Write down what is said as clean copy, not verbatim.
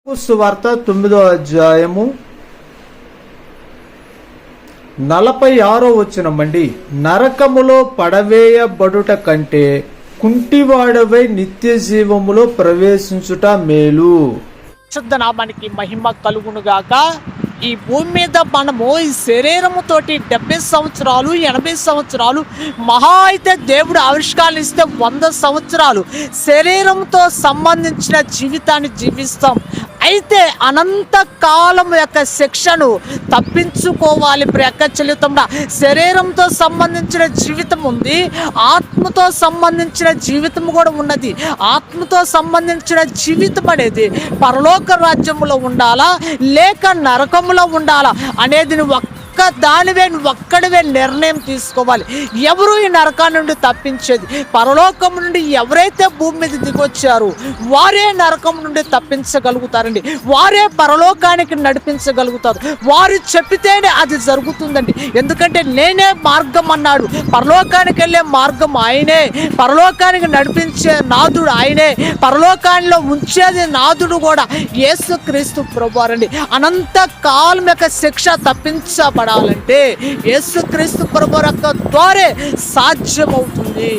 సువార్త 9వ అధ్యాయము 46వ వచనమండి. నరకములో పడవేయబడుట కంటే కుంటివాడవై నిత్య జీవములో ప్రవేశించుట మేలు. శుద్ధ నామానికి మహిమ కలుగునుగాక. ఈ భూమి మీద మనము ఈ శరీరముతోటి 70 సంవత్సరాలు 80 సంవత్సరాలు, మహా అయితే దేవుడు ఆవిష్కారాలు ఇస్తే 100 సంవత్సరాలు శరీరంతో సంబంధించిన జీవితాన్ని జీవిస్తాం. అయితే అనంత కాలం యొక్క శిక్షను తప్పించుకోవాలి. ప్రకచలితంగా శరీరంతో సంబంధించిన జీవితం ఉంది, ఆత్మతో సంబంధించిన జీవితం కూడా ఉన్నది. ఆత్మతో సంబంధించిన జీవితం అనేది పరలోక రాజ్యములో ఉండాలా లేక నరకములో ఉండాలా అనేది దానివే ఒక్కడివే నిర్ణయం తీసుకోవాలి. ఎవరు ఈ నరకా నుండి తప్పించేది? పరలోకం నుండి ఎవరైతే భూమి మీద దిగొచ్చారో వారే నరకం నుండి తప్పించగలుగుతారండి. వారే పరలోకానికి నడిపించగలుగుతారు. వారు చెప్పితేనే అది జరుగుతుందండి. ఎందుకంటే నేనే మార్గం అన్నాడు. పరలోకానికి వెళ్ళే మార్గం ఆయనే, పరలోకానికి నడిపించే నాథుడు ఆయనే, పరలోకానిలో ఉంచేది నాథుడు కూడా యేసుక్రీస్తు ప్రభువారండి. అనంత కాలం యొక్క శిక్ష తప్పించబడాలంటే యేసుక్రీస్తు ప్రభు రక్తం ద్వారా సాధ్యమవుతుంది.